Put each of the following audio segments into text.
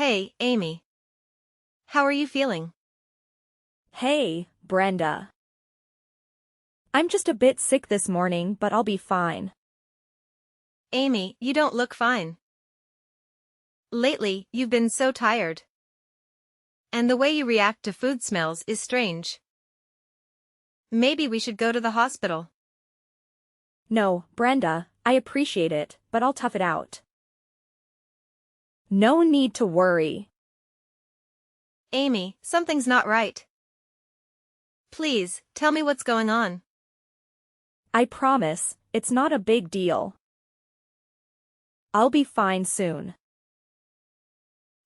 Hey, Amy. How are you feeling? Hey, Brenda. I'm just a bit sick this morning, but I'll be fine. Amy, you don't look fine. Lately, you've been so tired. And the way you react to food smells is strange. Maybe we should go to the hospital. No, Brenda, I appreciate it, but I'll tough it out. No need to worry. Amy, something's not right. Please, tell me what's going on. I promise, it's not a big deal. I'll be fine soon.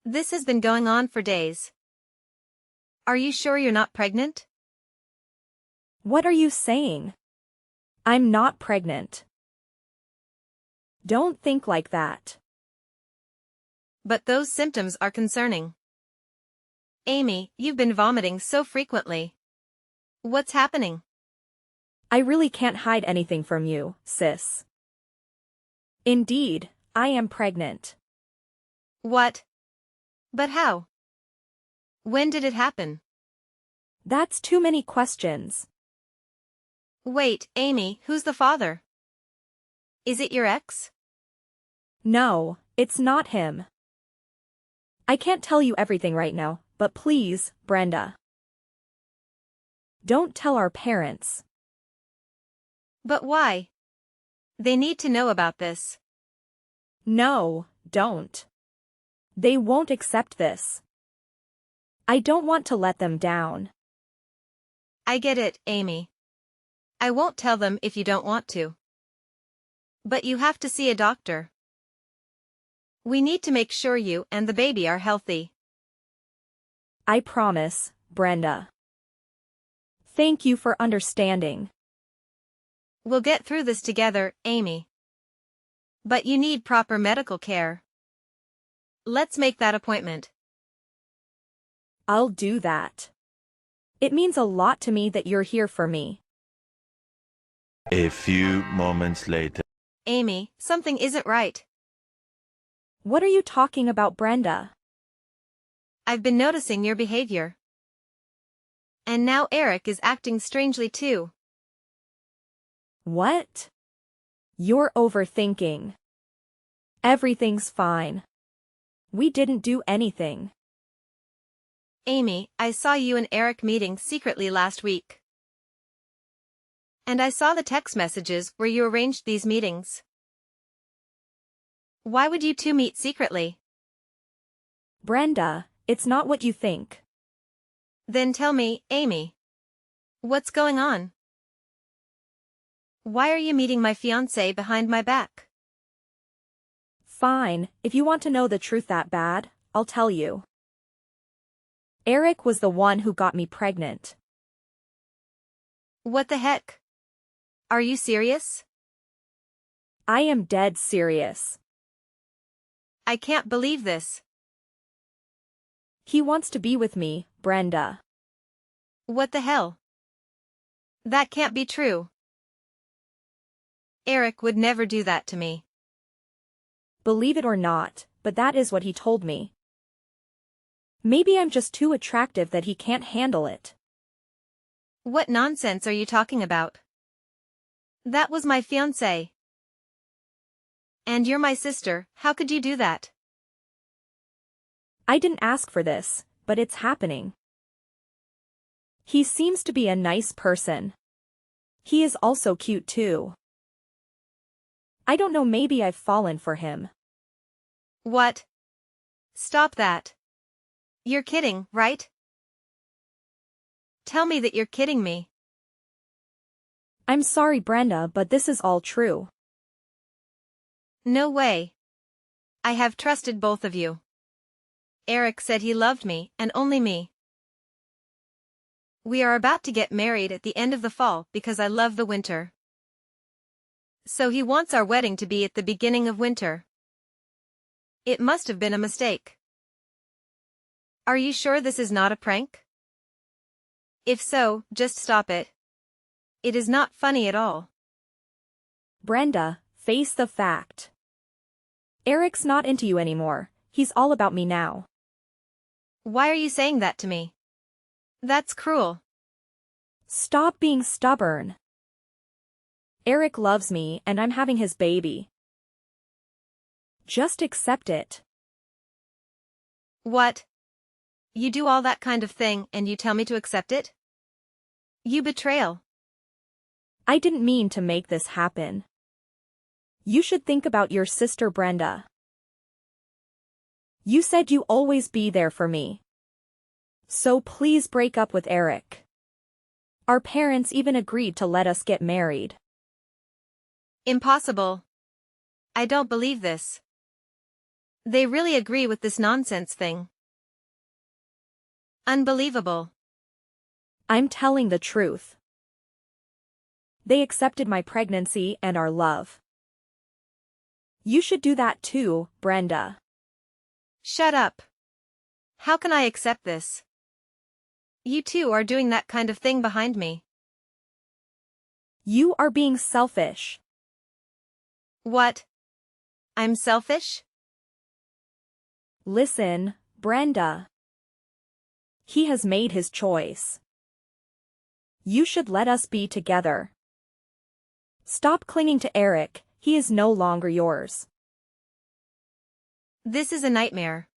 This has been going on for days. Are you sure you're not pregnant? What are you saying? I'm not pregnant. Don't think like that. But those symptoms are concerning. Amy, you've been vomiting so frequently. What's happening? I really can't hide anything from you, sis. Indeed, I am pregnant. What? But how? When did it happen? That's too many questions. Wait, Amy, who's the father? Is it your ex? No, it's not him. I can't tell you everything right now, but please, Brenda. Don't tell our parents. But why? They need to know about this. No, don't. They won't accept this. I don't want to let them down. I get it, Amy. I won't tell them if you don't want to. But you have to see a doctor. We need to make sure you and the baby are healthy. I promise, Brenda. Thank you for understanding. We'll get through this together, Amy. But you need proper medical care. Let's make that appointment. I'll do that. It means a lot to me that you're here for me. A few moments later. Amy, something isn't right. What are you talking about, Brenda? I've been noticing your behavior. And now Eric is acting strangely too. What? You're overthinking. Everything's fine. We didn't do anything. Amy, I saw you and Eric meeting secretly last week. And I saw the text messages where you arranged these meetings. Why would you two meet secretly? Brenda, it's not what you think. Then tell me, Amy. What's going on? Why are you meeting my fiancé behind my back? Fine, if you want to know the truth that bad, I'll tell you. Eric was the one who got me pregnant. What the heck? Are you serious? I am dead serious. I can't believe this. He wants to be with me, Brenda. What the hell? That can't be true. Eric would never do that to me. Believe it or not, but that is what he told me. Maybe I'm just too attractive that he can't handle it. What nonsense are you talking about? That was my fiancé. And you're my sister, how could you do that? I didn't ask for this, but it's happening. He seems to be a nice person. He is also cute too. I don't know, maybe I've fallen for him. What? Stop that. You're kidding, right? Tell me that you're kidding me. I'm sorry, Brenda, but this is all true. No way. I have trusted both of you. Eric said he loved me, and only me. We are about to get married at the end of the fall because I love the winter. So he wants our wedding to be at the beginning of winter. It must have been a mistake. Are you sure this is not a prank? If so, just stop it. It is not funny at all. Brenda, face the fact. Eric's not into you anymore, he's all about me now. Why are you saying that to me? That's cruel. Stop being stubborn. Eric loves me and I'm having his baby. Just accept it. What? You do all that kind of thing and you tell me to accept it? You betrayal. I didn't mean to make this happen. You should think about your sister Brenda. You said you always be there for me. So please break up with Eric. Our parents even agreed to let us get married. Impossible. I don't believe this. They really agree with this nonsense thing. Unbelievable. I'm telling the truth. They accepted my pregnancy and our love. You should do that too, Brenda. Shut up. How can I accept this? You two are doing that kind of thing behind me. You are being selfish. What? I'm selfish? Listen, Brenda. He has made his choice. You should let us be together. Stop clinging to Eric, he is no longer yours. This is a nightmare.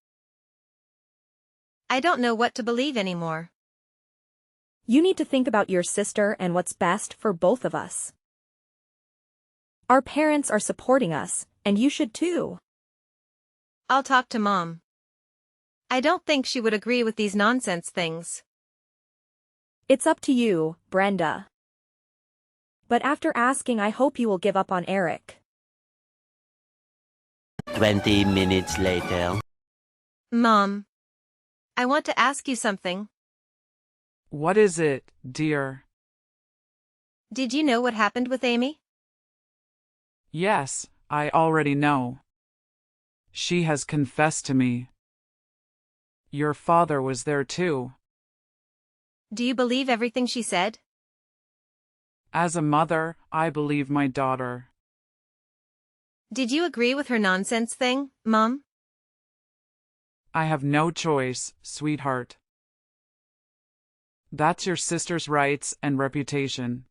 I don't know what to believe anymore. You need to think about your sister and what's best for both of us. Our parents are supporting us, and you should too. I'll talk to Mom. I don't think she would agree with these nonsense things. It's up to you, Brenda. But after asking, I hope you will give up on Eric. 20 minutes later. Mom. I want to ask you something. What is it, dear? Did you know what happened with Amy? Yes, I already know. She has confessed to me. Your father was there too. Do you believe everything she said? As a mother, I believe my daughter. Did you agree with her nonsense thing, Mom? I have no choice, sweetheart. That's your sister's rights and reputation.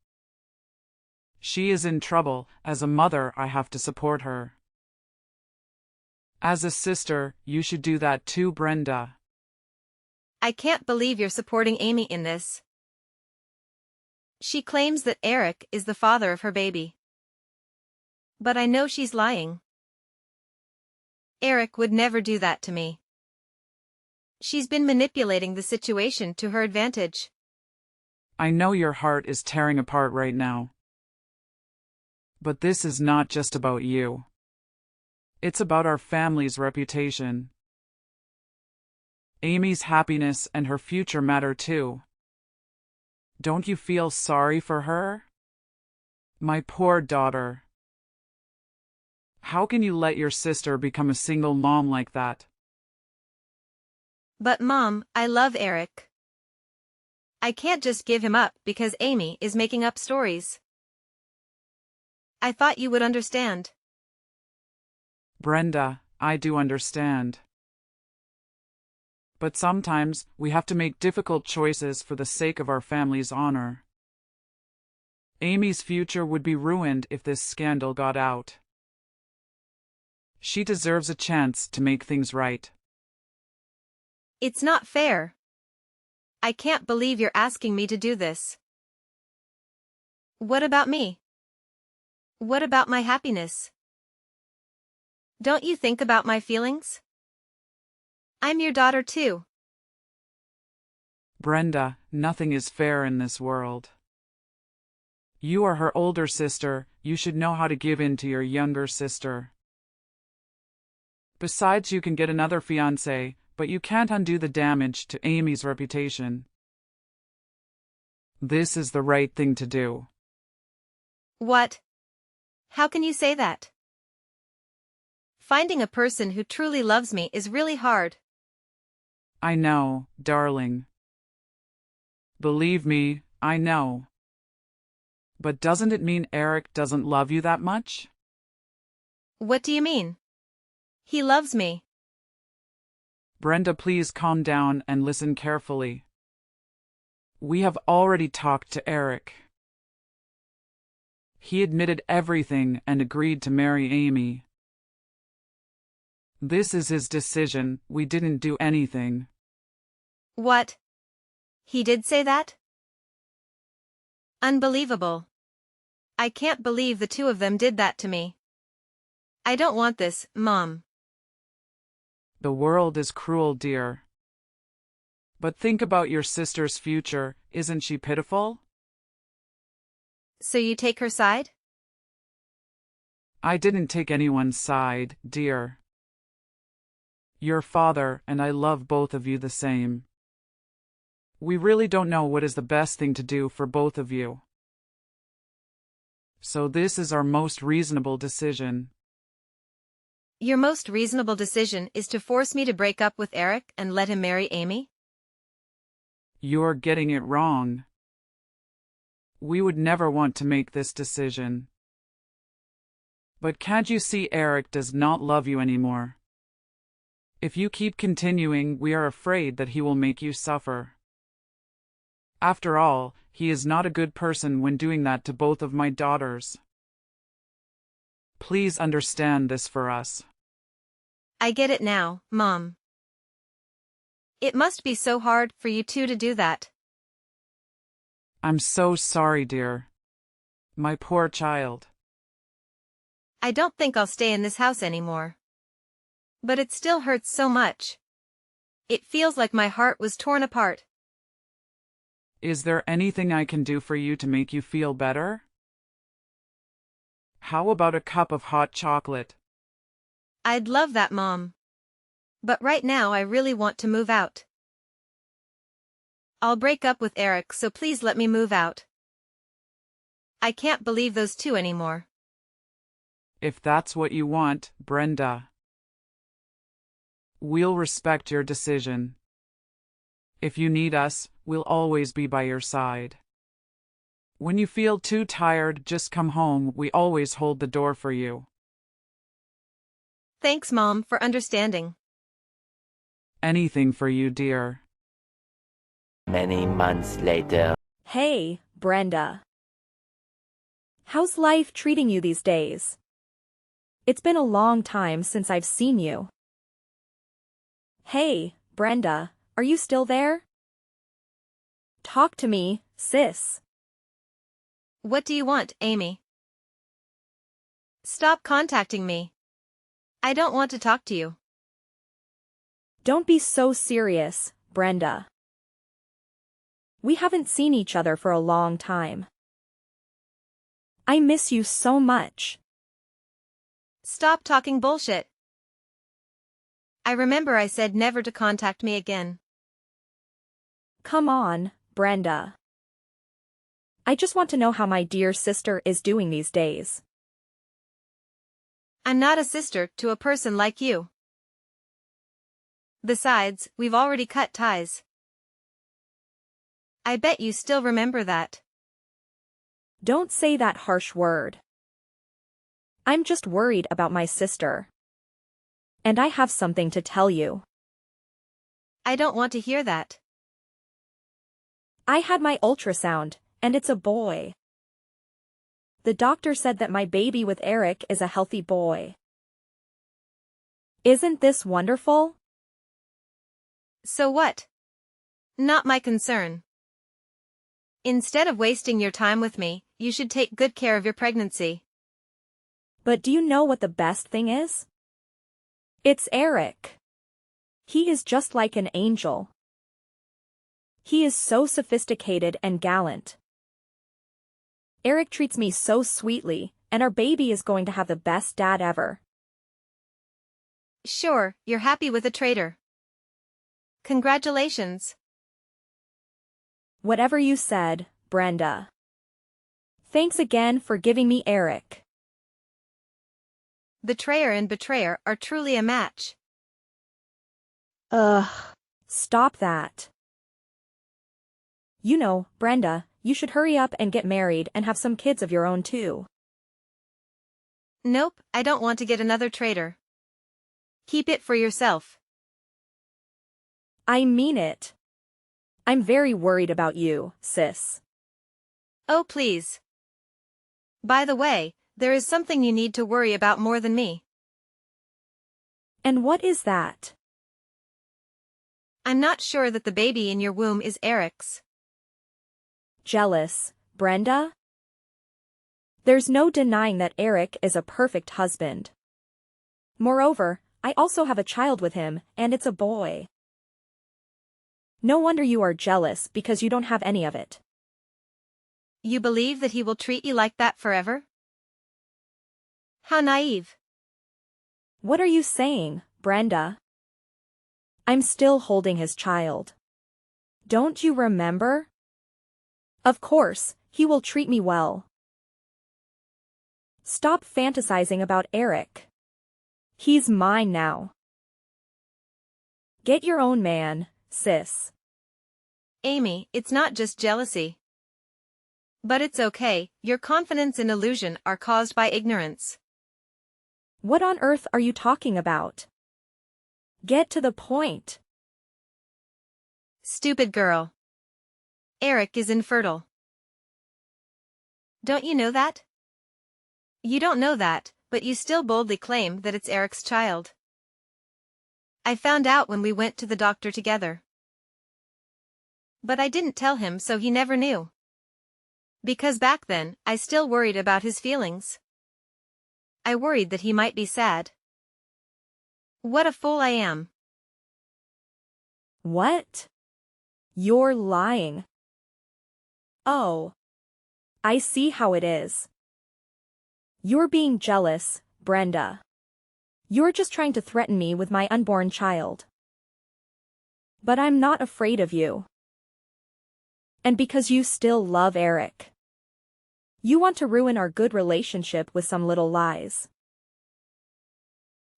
She is in trouble. As a mother, I have to support her. As a sister, you should do that too, Brenda. I can't believe you're supporting Amy in this. She claims that Eric is the father of her baby. But I know she's lying. Eric would never do that to me. She's been manipulating the situation to her advantage. I know your heart is tearing apart right now. But this is not just about you. It's about our family's reputation. Amy's happiness and her future matter too. Don't you feel sorry for her? My poor daughter. How can you let your sister become a single mom like that? But Mom, I love Eric. I can't just give him up because Amy is making up stories. I thought you would understand. Brenda, I do understand. But sometimes we have to make difficult choices for the sake of our family's honor. Amy's future would be ruined if this scandal got out. She deserves a chance to make things right. It's not fair. I can't believe you're asking me to do this. What about me? What about my happiness? Don't you think about my feelings? I'm your daughter too. Brenda, nothing is fair in this world. You are her older sister, you should know how to give in to your younger sister. Besides, you can get another fiancé, but you can't undo the damage to Amy's reputation. This is the right thing to do. What? How can you say that? Finding a person who truly loves me is really hard. I know, darling. Believe me, I know. But doesn't it mean Eric doesn't love you that much? What do you mean? He loves me. Brenda, please calm down and listen carefully. We have already talked to Eric. He admitted everything and agreed to marry Amy. This is his decision, we didn't do anything. What? He did say that? Unbelievable. I can't believe the two of them did that to me. I don't want this, Mom. The world is cruel, dear. But think about your sister's future, isn't she pitiful? So you take her side? I didn't take anyone's side, dear. Your father and I love both of you the same. We really don't know what is the best thing to do for both of you. So this is our most reasonable decision. Your most reasonable decision is to force me to break up with Eric and let him marry Amy? You're getting it wrong. We would never want to make this decision. But can't you see Eric does not love you anymore? If you keep continuing, we are afraid that he will make you suffer. After all, he is not a good person when doing that to both of my daughters. Please understand this for us. I get it now, Mom. It must be so hard for you two to do that. I'm so sorry, dear. My poor child. I don't think I'll stay in this house anymore. But it still hurts so much. It feels like my heart was torn apart. Is there anything I can do for you to make you feel better? How about a cup of hot chocolate? I'd love that, Mom. But right now I really want to move out. I'll break up with Eric, so please let me move out. I can't believe those two anymore. If that's what you want, Brenda. We'll respect your decision. If you need us, we'll always be by your side. When you feel too tired, just come home. We always hold the door for you. Thanks, Mom, for understanding. Anything for you, dear. Many months later. Hey, Brenda. How's life treating you these days? It's been a long time since I've seen you. Hey, Brenda, are you still there? Talk to me, sis. What do you want, Amy? Stop contacting me. I don't want to talk to you. Don't be so serious, Brenda. We haven't seen each other for a long time. I miss you so much. Stop talking bullshit. I remember I said never to contact me again. Come on, Brenda. I just want to know how my dear sister is doing these days. I'm not a sister to a person like you. Besides, we've already cut ties. I bet you still remember that. Don't say that harsh word. I'm just worried about my sister. And I have something to tell you. I don't want to hear that. I had my ultrasound, and it's a boy. The doctor said that my baby with Eric is a healthy boy. Isn't this wonderful? So what? Not my concern. Instead of wasting your time with me, you should take good care of your pregnancy. But do you know what the best thing is? It's Eric. He is just like an angel. He is so sophisticated and gallant. Eric treats me so sweetly, and our baby is going to have the best dad ever. Sure, you're happy with a traitor. Congratulations. Whatever you said, Brenda. Thanks again for giving me Eric. Betrayer and betrayer are truly a match. Ugh. Stop that. You know, Brenda, you should hurry up and get married and have some kids of your own too. Nope, I don't want to get another traitor. Keep it for yourself. I mean it. I'm very worried about you, sis. Oh please. By the way, there is something you need to worry about more than me. And what is that? I'm not sure that the baby in your womb is Eric's. Jealous, Brenda? There's no denying that Eric is a perfect husband. Moreover, I also have a child with him, and it's a boy. No wonder you are jealous because you don't have any of it. You believe that he will treat you like that forever? How naive. What are you saying, Brenda? I'm still holding his child. Don't you remember? Of course, he will treat me well. Stop fantasizing about Eric. He's mine now. Get your own man, sis. Amy, it's not just jealousy. But it's okay, your confidence and illusion are caused by ignorance. What on earth are you talking about? Get to the point. Stupid girl. Eric is infertile. Don't you know that? You don't know that, but you still boldly claim that it's Eric's child. I found out when we went to the doctor together. But I didn't tell him, so he never knew. Because back then, I still worried about his feelings. I worried that he might be sad. What a fool I am. What? You're lying. Oh. I see how it is. You're being jealous, Brenda. You're just trying to threaten me with my unborn child. But I'm not afraid of you. And because you still love Eric. You want to ruin our good relationship with some little lies.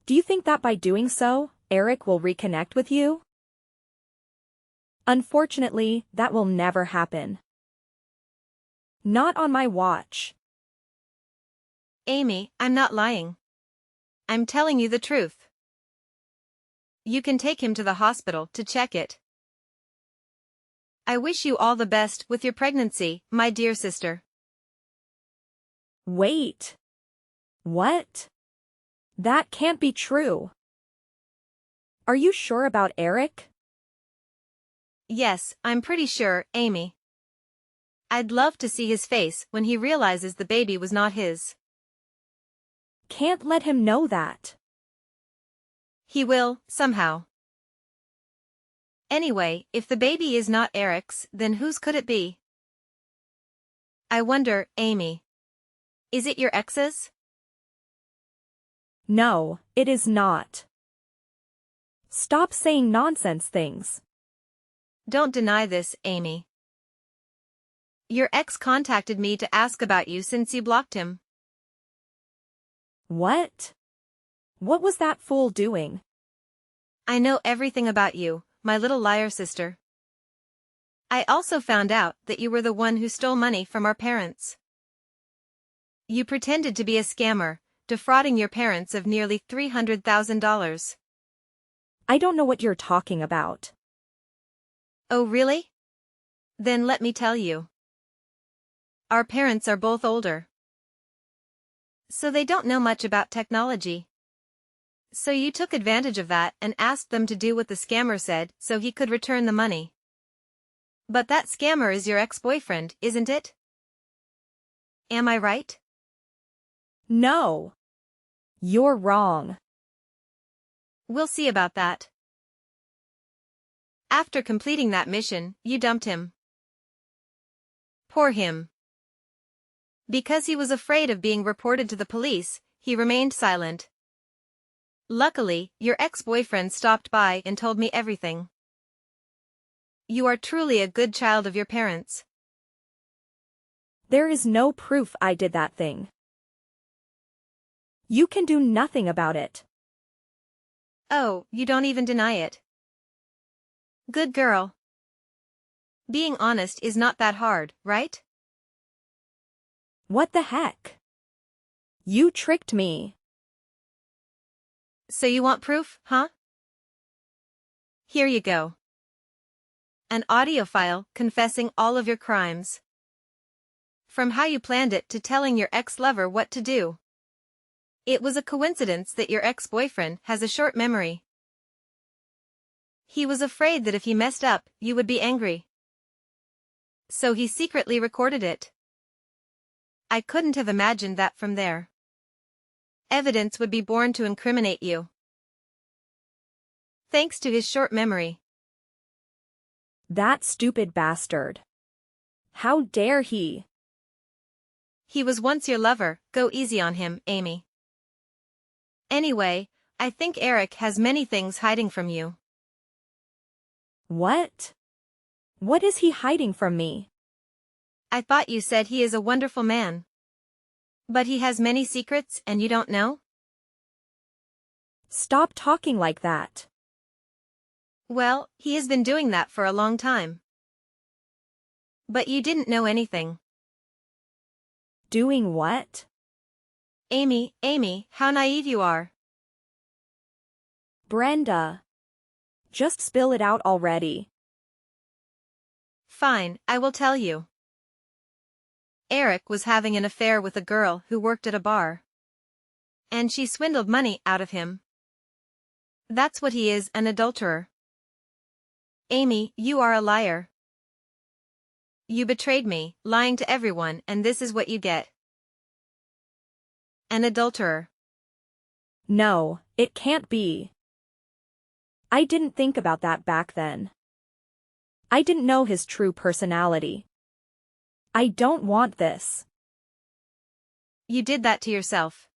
Do you think that by doing so, Eric will reconnect with you? Unfortunately, that will never happen. Not on my watch. Amy, I'm not lying. I'm telling you the truth. You can take him to the hospital to check it. I wish you all the best with your pregnancy, my dear sister. Wait. What? That can't be true. Are you sure about Eric? Yes, I'm pretty sure, Amy. I'd love to see his face when he realizes the baby was not his. Can't let him know that. He will, somehow. Anyway, if the baby is not Eric's, then whose could it be? I wonder, Amy. Is it your ex's? No, it is not. Stop saying nonsense things. Don't deny this, Amy. Your ex contacted me to ask about you since you blocked him. What? What was that fool doing? I know everything about you, my little liar sister. I also found out that you were the one who stole money from our parents. You pretended to be a scammer, defrauding your parents of nearly $300,000. I don't know what you're talking about. Oh really? Then let me tell you. Our parents are both older. So they don't know much about technology. So you took advantage of that and asked them to do what the scammer said so he could return the money. But that scammer is your ex-boyfriend, isn't it? Am I right? No. You're wrong. We'll see about that. After completing that mission, you dumped him. Poor him. Because he was afraid of being reported to the police, he remained silent. Luckily, your ex-boyfriend stopped by and told me everything. You are truly a good child of your parents. There is no proof I did that thing. You can do nothing about it. Oh, you don't even deny it. Good girl. Being honest is not that hard, right? What the heck? You tricked me. So you want proof, huh? Here you go. An audio file confessing all of your crimes. From how you planned it to telling your ex-lover what to do. It was a coincidence that your ex-boyfriend has a short memory. He was afraid that if he messed up, you would be angry. So he secretly recorded it. I couldn't have imagined that from there. Evidence would be born to incriminate you. Thanks to his short memory. That stupid bastard. How dare he? He was once your lover, go easy on him, Amy. Anyway, I think Eric has many things hiding from you. What? What is he hiding from me? I thought you said he is a wonderful man. But he has many secrets and you don't know? Stop talking like that. Well, he has been doing that for a long time. But you didn't know anything. Doing what? Amy, how naive you are. Brenda. Just spill it out already. Fine, I will tell you. Eric was having an affair with a girl who worked at a bar. And she swindled money out of him. That's what he is, an adulterer. Amy, you are a liar. You betrayed me, lying to everyone, and this is what you get. An adulterer. No, it can't be. I didn't think about that back then. I didn't know his true personality. I don't want this. You did that to yourself.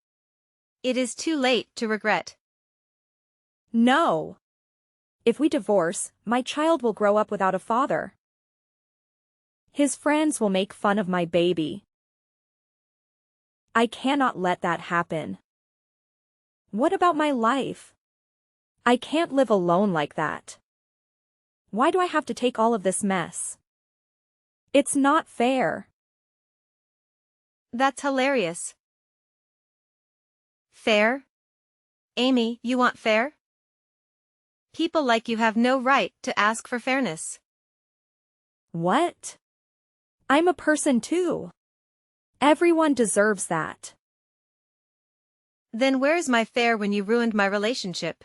It is too late to regret. No. If we divorce, my child will grow up without a father. His friends will make fun of my baby. I cannot let that happen. What about my life? I can't live alone like that. Why do I have to take all of this mess? It's not fair. That's hilarious. Fair? Amy, you want fair? People like you have no right to ask for fairness. What? I'm a person too. Everyone deserves that. Then where's my fair when you ruined my relationship?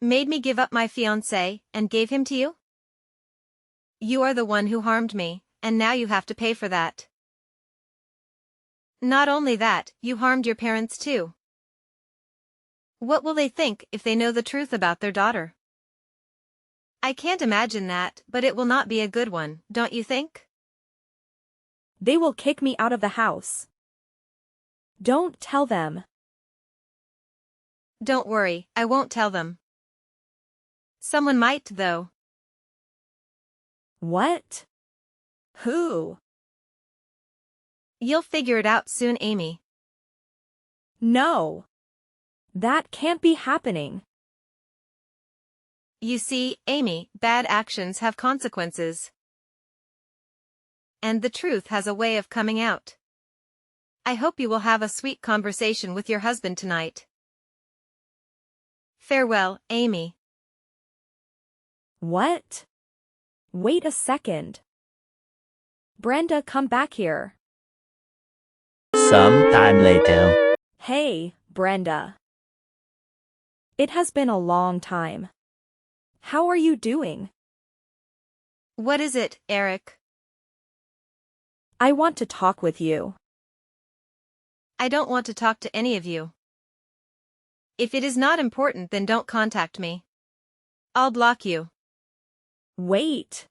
Made me give up my fiancé and gave him to you? You are the one who harmed me, and now you have to pay for that. Not only that, you harmed your parents too. What will they think if they know the truth about their daughter? I can't imagine that, but it will not be a good one, don't you think? They will kick me out of the house. Don't tell them. Don't worry, I won't tell them. Someone might, though. What? Who? You'll figure it out soon, Amy. No. That can't be happening. You see, Amy, bad actions have consequences. And the truth has a way of coming out. I hope you will have a sweet conversation with your husband tonight. Farewell, Amy. What? Wait a second. Brenda, come back here. Some time later. Hey, Brenda. It has been a long time. How are you doing? What is it, Eric? I want to talk with you. I don't want to talk to any of you. If it is not important, then don't contact me. I'll block you. Wait.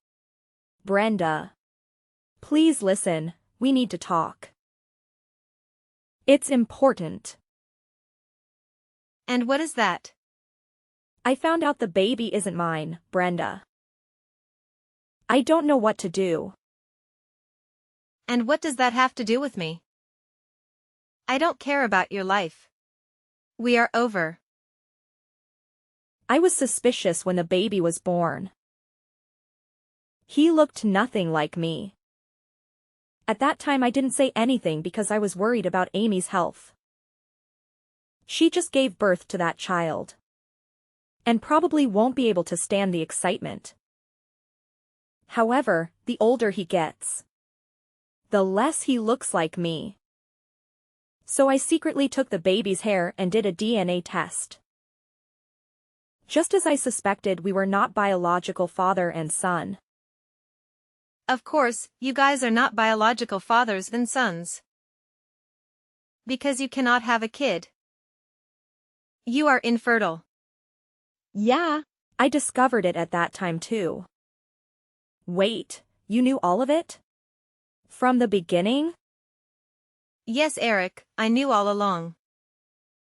Brenda. Please listen, we need to talk. It's important. And what is that? I found out the baby isn't mine, Brenda. I don't know what to do. And what does that have to do with me? I don't care about your life. We are over. I was suspicious when the baby was born. He looked nothing like me. At that time I didn't say anything because I was worried about Amy's health. She just gave birth to that child. And probably won't be able to stand the excitement. However, the older he gets, the less he looks like me. So I secretly took the baby's hair and did a DNA test. Just as I suspected, we were not biological father and son. Of course, you guys are not biological fathers and sons. Because you cannot have a kid. You are infertile. Yeah, I discovered it at that time too. Wait, you knew all of it? From the beginning? Yes, Eric, I knew all along.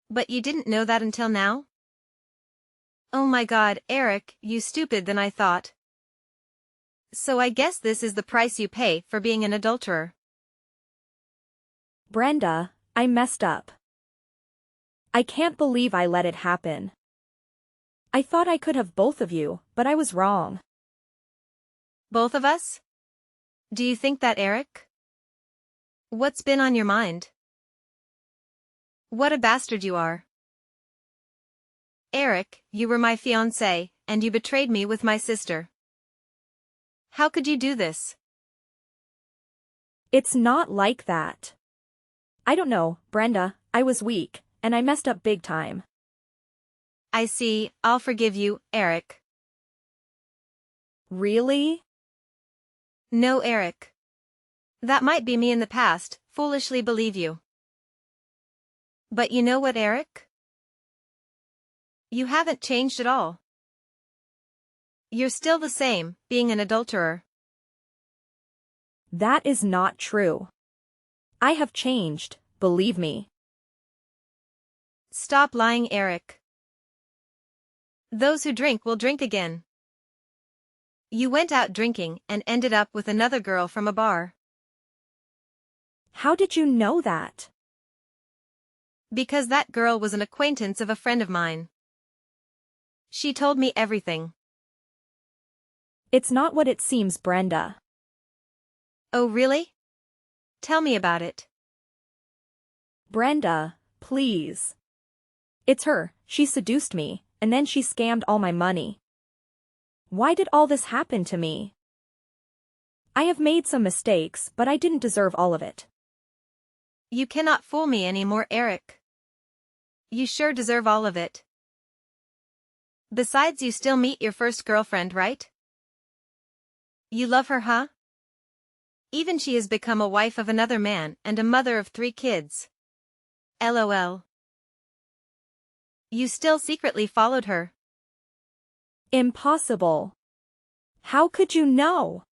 But you didn't know that until now? Oh my God, Eric, you stupid than I thought. So I guess this is the price you pay for being an adulterer. Brenda, I messed up. I can't believe I let it happen. I thought I could have both of you, but I was wrong. Both of us? Do you think that, Eric? What's been on your mind? What a bastard you are. Eric, you were my fiancé, and you betrayed me with my sister. How could you do this? It's not like that. I don't know, Brenda, I was weak, and I messed up big time. I see, I'll forgive you, Eric. Really? No, Eric. That might be me in the past, foolishly believe you. But you know what, Eric? You haven't changed at all. You're still the same, being an adulterer. That is not true. I have changed, believe me. Stop lying, Eric. Those who drink will drink again. You went out drinking and ended up with another girl from a bar. How did you know that? Because that girl was an acquaintance of a friend of mine. She told me everything. It's not what it seems, Brenda. Oh, really? Tell me about it. Brenda, please. It's her, she seduced me, and then she scammed all my money. Why did all this happen to me? I have made some mistakes, but I didn't deserve all of it. You cannot fool me anymore, Eric. You sure deserve all of it. Besides, you still meet your first girlfriend, right? You love her, huh? Even she has become a wife of another man and a mother of 3 kids. LOL. You still secretly followed her. Impossible. How could you know?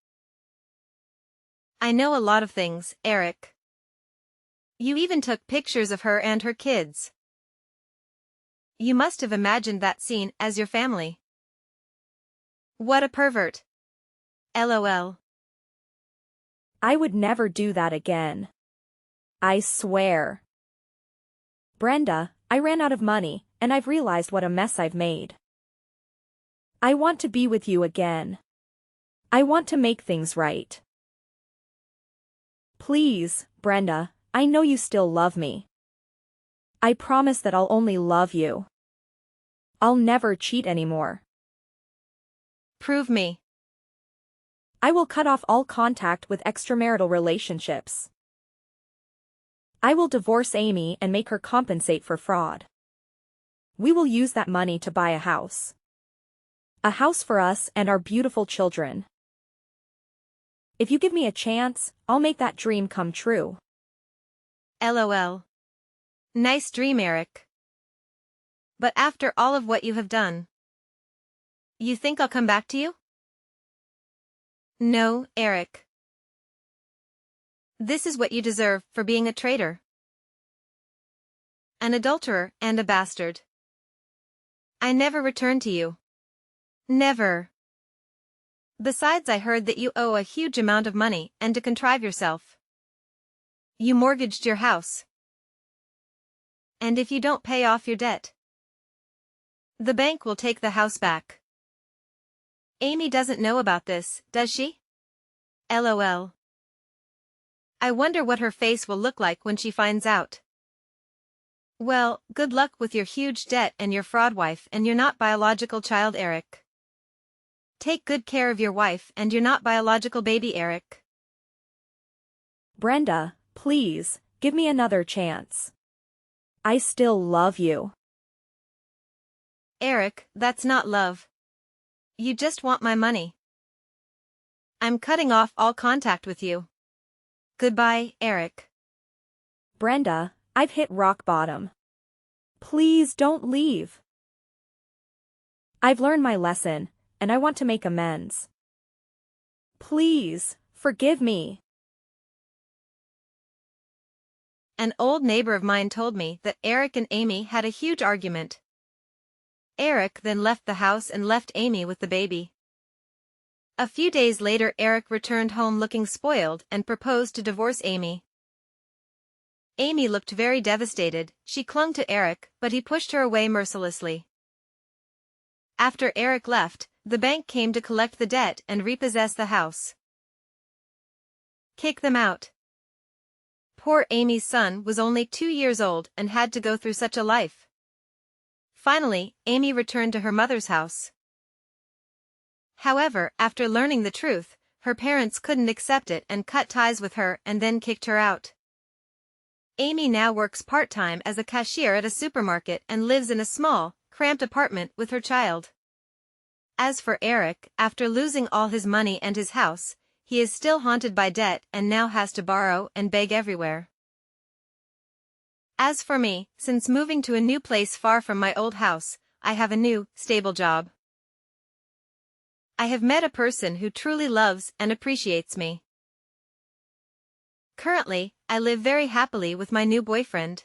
I know a lot of things, Eric. You even took pictures of her and her kids. You must have imagined that scene as your family. What a pervert. LOL. I would never do that again. I swear. Brenda, I ran out of money, and I've realized what a mess I've made. I want to be with you again. I want to make things right. Please, Brenda, I know you still love me. I promise that I'll only love you. I'll never cheat anymore. Prove me. I will cut off all contact with extramarital relationships. I will divorce Amy and make her compensate for fraud. We will use that money to buy a house. A house for us and our beautiful children. If you give me a chance, I'll make that dream come true. LOL. Nice dream, Eric. But after all of what you have done, you think I'll come back to you? No, Eric. This is what you deserve for being a traitor. An adulterer and a bastard. I never return to you. Never. Besides, I heard that you owe a huge amount of money and to contrive yourself. You mortgaged your house. And if you don't pay off your debt, the bank will take the house back. Amy doesn't know about this, does she? LOL. I wonder what her face will look like when she finds out. Well, good luck with your huge debt and your fraud wife and your not biological child, Eric. Take good care of your wife and your not biological baby, Eric. Brenda, please, give me another chance. I still love you. Eric, that's not love. You just want my money. I'm cutting off all contact with you. Goodbye, Eric. Brenda, I've hit rock bottom. Please don't leave. I've learned my lesson, and I want to make amends. Please, forgive me. An old neighbor of mine told me that Eric and Amy had a huge argument. Eric then left the house and left Amy with the baby. A few days later, Eric returned home looking spoiled and proposed to divorce Amy. Amy looked very devastated. She clung to Eric, but he pushed her away mercilessly. After Eric left, the bank came to collect the debt and repossess the house. Kick them out. Poor Amy's son was only 2 years old and had to go through such a life. Finally, Amy returned to her mother's house. However, after learning the truth, her parents couldn't accept it and cut ties with her and then kicked her out. Amy now works part-time as a cashier at a supermarket and lives in a small, cramped apartment with her child. As for Eric, after losing all his money and his house, he is still haunted by debt and now has to borrow and beg everywhere. As for me, since moving to a new place far from my old house, I have a new, stable job. I have met a person who truly loves and appreciates me. Currently, I live very happily with my new boyfriend.